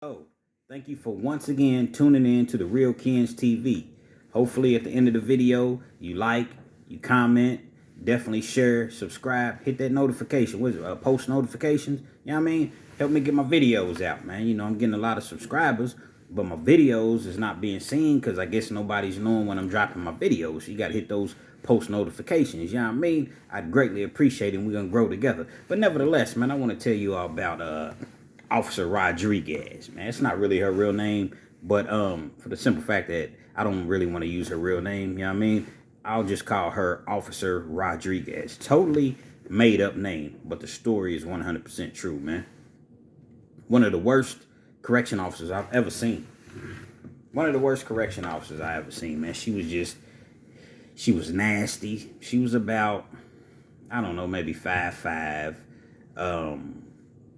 Oh, thank you for once again tuning in to the Real Kens TV. Hopefully, at the end of the video, you like, you comment, definitely share, subscribe, hit that notification. What is it? Post notifications. You know what I mean? Help me get my videos out, man. You know, I'm getting a lot of subscribers, but my videos is not being seen because I guess nobody's knowing when I'm dropping my videos. You got to hit those post notifications. You know what I mean? I'd greatly appreciate it, and we're going to grow together. But nevertheless, man, I want to tell you all about Officer Rodriguez, man. It's not really her real name, but for the simple fact that I don't really want to use her real name, you know what I mean? I'll just call her Officer Rodriguez. Totally made up name, but the story is 100% true, man. One of the worst correction officers I've ever seen. One of the worst correction officers I ever seen, man. She was nasty. She was about, I don't know, maybe 5'5".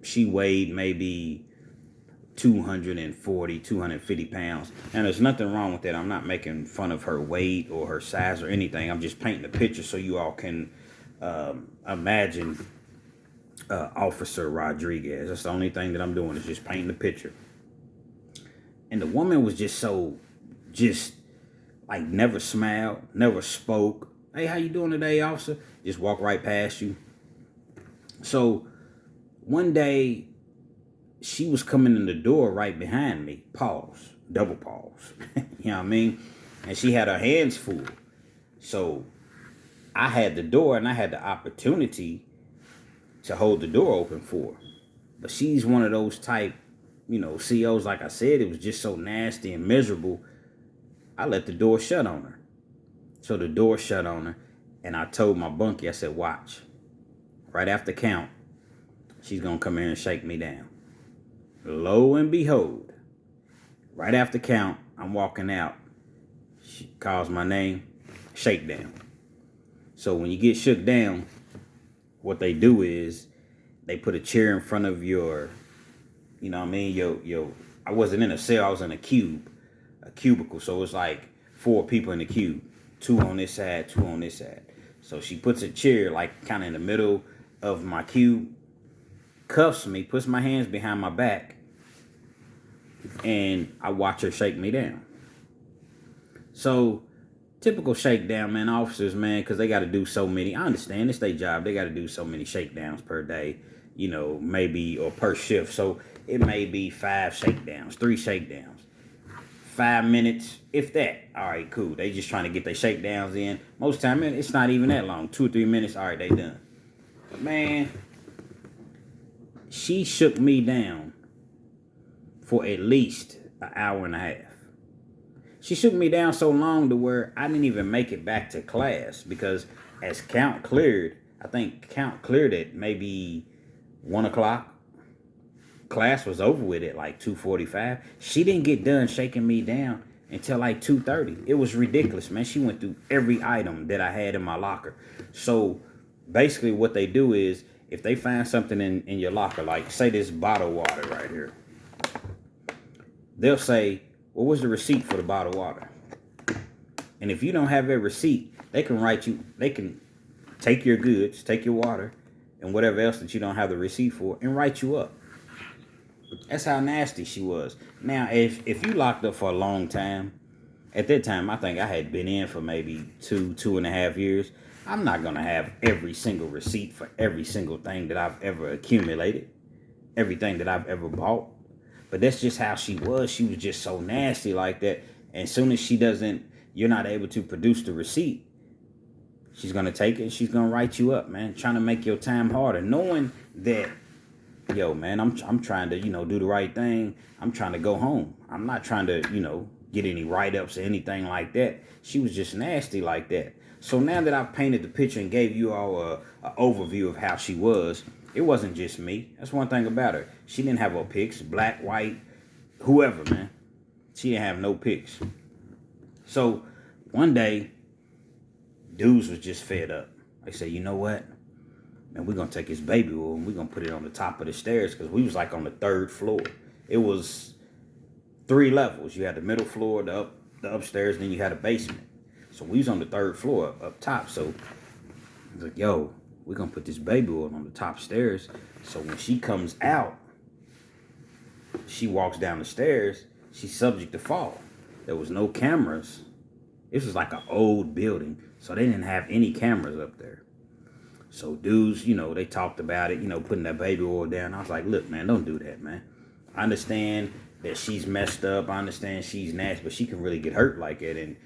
She weighed maybe 240, 250 pounds. And there's nothing wrong with that. I'm not making fun of her weight or her size or anything. I'm just painting a picture so you all can imagine Officer Rodriguez. That's the only thing that I'm doing is just painting the picture. And the woman was just like never smiled, never spoke. Hey, how you doing today, officer? Just walk right past you. So one day, she was coming in the door right behind me. Pause. Double pause. You know what I mean? And she had her hands full. So I had the door and I had the opportunity to hold the door open for her. But she's one of those type, COs, like I said, it was just so nasty and miserable. I let the door shut on her. So the door shut on her. And I told my bunkie, I said, watch. Right after count, she's going to come here and shake me down. Lo and behold, right after count, I'm walking out. She calls my name, shakedown. So when you get shook down, what they do is they put a chair in front of your, you know what I mean? I wasn't in a cell, I was in a cubicle. So it's like 4 people in the cube, 2 on this side, 2 on this side. So she puts a chair like kind of in the middle of my cube, cuffs me, puts my hands behind my back, and I watch her shake me down. So, typical shakedown, man, officers, man, because they got to do so many. I understand, it's their job. They got to do so many shakedowns per day, maybe, or per shift. So, it may be 5 shakedowns, 3 shakedowns. 5 minutes, if that. All right, cool. They just trying to get their shakedowns in. Most time, it's not even that long. 2 or 3 minutes, all right, they done. But, man, she shook me down for at least an hour and a half. She shook me down so long to where I didn't even make it back to class because as count cleared, I think count cleared at maybe 1 o'clock. Class was over with at like 2:45. She didn't get done shaking me down until like 2:30. It was ridiculous, man. She went through every item that I had in my locker. So basically what they do is if they find something in your locker, like say this bottled water right here, they'll say, well, what's the receipt for the bottled water? And if you don't have a receipt, they can take your goods, take your water, and whatever else that you don't have the receipt for, and write you up. That's how nasty she was. Now, if you locked up for a long time, at that time, I think I had been in for maybe 2.5 years. I'm not going to have every single receipt for every single thing that I've ever accumulated, everything that I've ever bought. But that's just how she was. She was just so nasty like that. And as soon as you're not able to produce the receipt, she's going to take it and she's going to write you up, man. Trying to make your time harder. Knowing that, yo, man, I'm trying to, do the right thing. I'm trying to go home. I'm not trying to, get any write-ups or anything like that. She was just nasty like that. So now that I've painted the picture and gave you all an overview of how she was, it wasn't just me. That's one thing about her. She didn't have no pics, black, white, whoever, man. She didn't have no pics. So one day, dudes was just fed up. They said, you know what? Man, we're going to take his baby oil and we're going to put it on the top of the stairs because we was like on the 3rd floor. It was 3 levels. You had the middle floor, the upstairs, and then you had a basement. So we was on the 3rd floor up top. So I was like, yo, we're going to put this baby oil on the top stairs. So when she comes out, she walks down the stairs, she's subject to fall. There was no cameras. This was like an old building, so they didn't have any cameras up there. So dudes, they talked about it, putting that baby oil down. I was like, look, man, don't do that, man. I understand that she's messed up. I understand she's nasty, but she can really get hurt like it. And,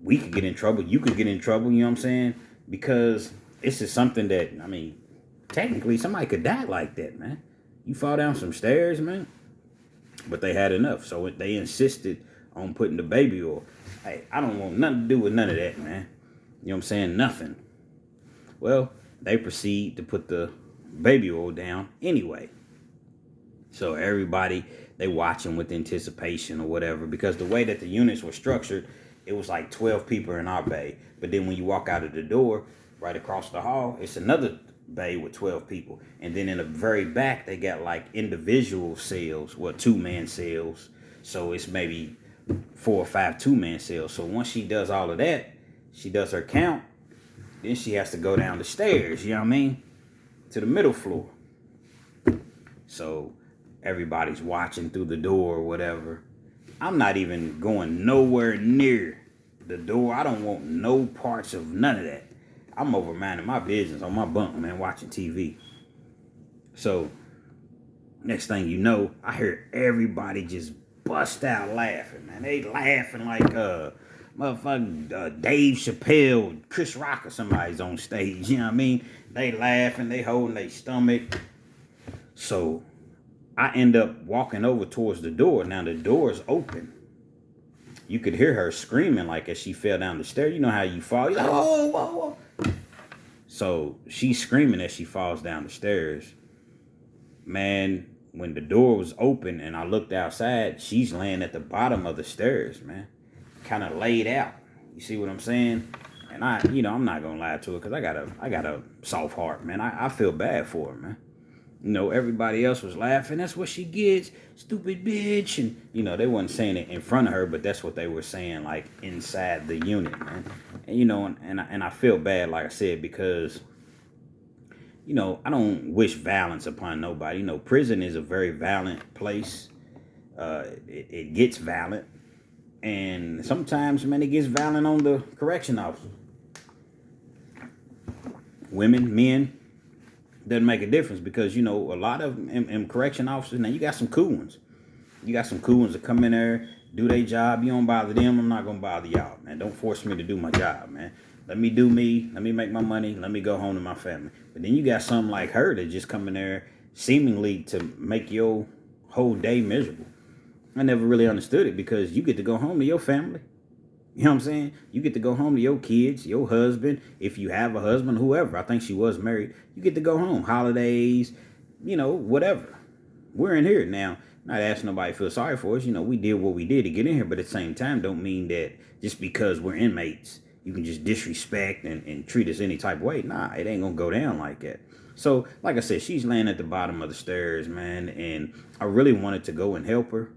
we could get in trouble. You could get in trouble, you know what I'm saying? Because this is something that, technically somebody could die like that, man. You fall down some stairs, man. But they had enough. So they insisted on putting the baby oil. Hey, I don't want nothing to do with none of that, man. You know what I'm saying? Nothing. Well, they proceed to put the baby oil down anyway. So everybody, they watching with anticipation or whatever, because the way that the units were structured, it was like 12 people in our bay. But then when you walk out of the door, right across the hall, it's another bay with 12 people. And then in the very back, they got like individual cells, well, 2-man cells. So it's maybe 4 or 5 2-man cells. So once she does all of that, she does her count, then she has to go down the stairs, you know what I mean, to the middle floor. So everybody's watching through the door or whatever. I'm not even going nowhere near the door. I don't want no parts of none of that. I'm over minding my business on my bunk, man, watching TV. So next thing you know, I hear everybody just bust out laughing, man. They laughing like motherfucking Dave Chappelle, Chris Rock or somebody's on stage, you know what I mean? They laughing, they holding their stomach. So I end up walking over towards the door. Now the door is open. You could hear her screaming like as she fell down the stairs. You know how you fall? You're like, oh, whoa, whoa. So she's screaming as she falls down the stairs. Man, when the door was open and I looked outside, she's laying at the bottom of the stairs, man. Kind of laid out. You see what I'm saying? And I'm not gonna lie to her because I got a soft heart, man. I feel bad for her, man. Everybody else was laughing. That's what she gets, stupid bitch. And, they wasn't saying it in front of her, but that's what they were saying, like, inside the unit, man. And, and I feel bad, like I said, because, I don't wish violence upon nobody. Prison is a very violent place. It gets violent. And sometimes, man, it gets violent on the correction officer. Women, men. Doesn't make a difference because, a lot of in correction officers, now you got some cool ones. You got some cool ones that come in there, do their job. You don't bother them. I'm not going to bother y'all, man. Don't force me to do my job, man. Let me do me. Let me make my money. Let me go home to my family. But then you got something like her that just come in there seemingly to make your whole day miserable. I never really understood it because you get to go home to your family. You know what I'm saying? You get to go home to your kids, your husband, if you have a husband, whoever. I think she was married. You get to go home. Holidays, whatever. We're in here now. Not asking nobody to feel sorry for us. We did what we did to get in here. But at the same time, don't mean that just because we're inmates, you can just disrespect and treat us any type of way. Nah, it ain't going to go down like that. So, like I said, she's laying at the bottom of the stairs, man. And I really wanted to go and help her.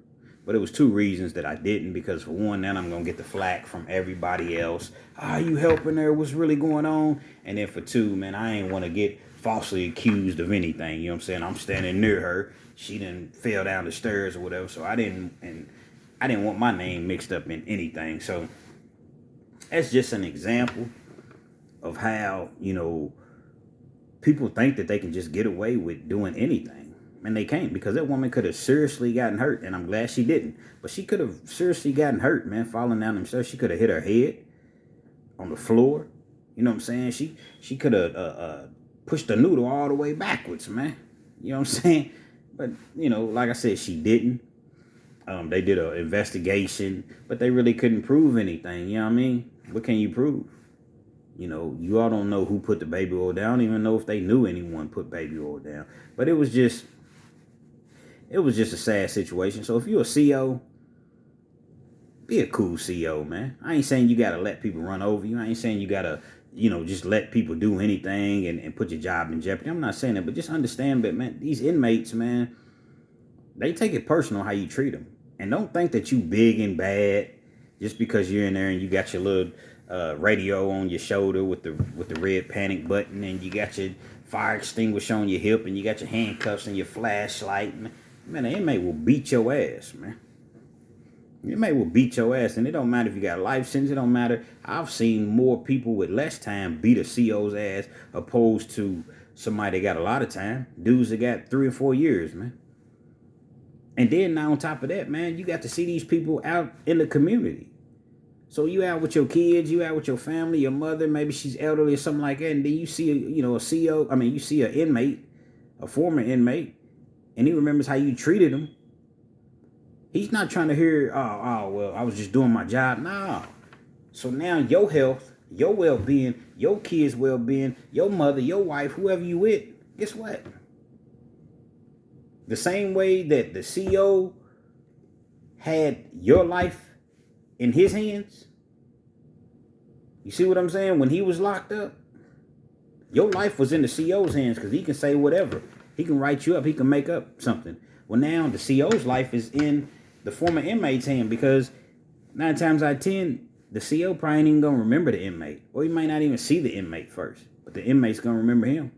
But it was 2 reasons that I didn't, because for one, then I'm going to get the flack from everybody else. You helping her? What's really going on? And then for 2, man, I ain't want to get falsely accused of anything. You know what I'm saying? I'm standing near her. She done fell down the stairs or whatever. So I didn't want my name mixed up in anything. So that's just an example of how, people think that they can just get away with doing anything. And they can't, because that woman could have seriously gotten hurt, and I'm glad she didn't. But she could have seriously gotten hurt, man, falling down them stairs. She could have hit her head on the floor. You know what I'm saying? She could have pushed the noodle all the way backwards, man. You know what I'm saying? But, like I said, she didn't. They did an investigation, but they really couldn't prove anything. You know what I mean? What can you prove? You all don't know who put the baby oil down. I don't even know if they knew anyone put baby oil down. But it was just a sad situation. So if you're a CO, be a cool CO, man. I ain't saying you got to let people run over you. I ain't saying you got to, just let people do anything and put your job in jeopardy. I'm not saying that, but just understand that, man, these inmates, man, they take it personal how you treat them. And don't think that you big and bad just because you're in there and you got your little radio on your shoulder with the red panic button, and you got your fire extinguisher on your hip, and you got your handcuffs and your flashlight. Man, an inmate will beat your ass, man. An inmate will beat your ass, and it don't matter if you got a life sentence. It don't matter. I've seen more people with less time beat a CO's ass opposed to somebody that got a lot of time. Dudes that got 3 or 4 years, man. And then now on top of that, man, you got to see these people out in the community. So you out with your kids, you out with your family, your mother, maybe she's elderly or something like that, and then you see a CO. I mean, you see an inmate, a former inmate, and he remembers how you treated him. He's not trying to hear, well, I was just doing my job. Nah. So now your health, your well-being, your kids' well-being, your mother, your wife, whoever you with, guess what? The same way that the CO had your life in his hands. You see what I'm saying? When he was locked up, your life was in the CO's hands because he can say whatever. He can write you up. He can make up something. Well, now the CO's life is in the former inmate's hand because 9 times out of 10, the CO probably ain't even going to remember the inmate. Or he might not even see the inmate first. But the inmate's going to remember him.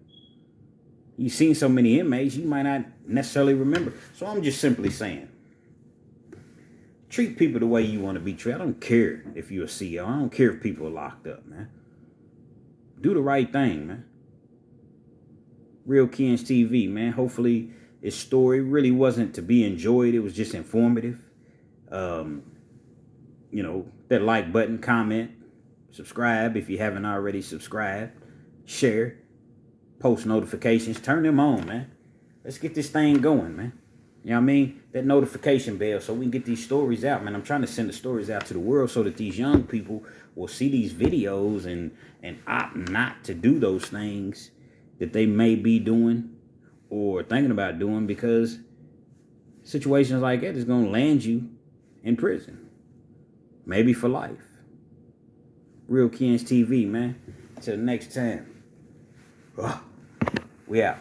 You've seen so many inmates, you might not necessarily remember. So I'm just simply saying, treat people the way you want to be treated. I don't care if you're a CO. I don't care if people are locked up, man. Do the right thing, man. Real Kens TV, man. Hopefully this story really wasn't to be enjoyed. It was just informative. That like button, comment, subscribe if you haven't already subscribed, share, post notifications, turn them on, man. Let's get this thing going, man. You know what I mean? That notification bell so we can get these stories out, man. I'm trying to send the stories out to the world so that these young people will see these videos and opt not to do those things that they may be doing or thinking about doing because situations like that is going to land you in prison. Maybe for life. Real Kens TV, man. Till next time. We out.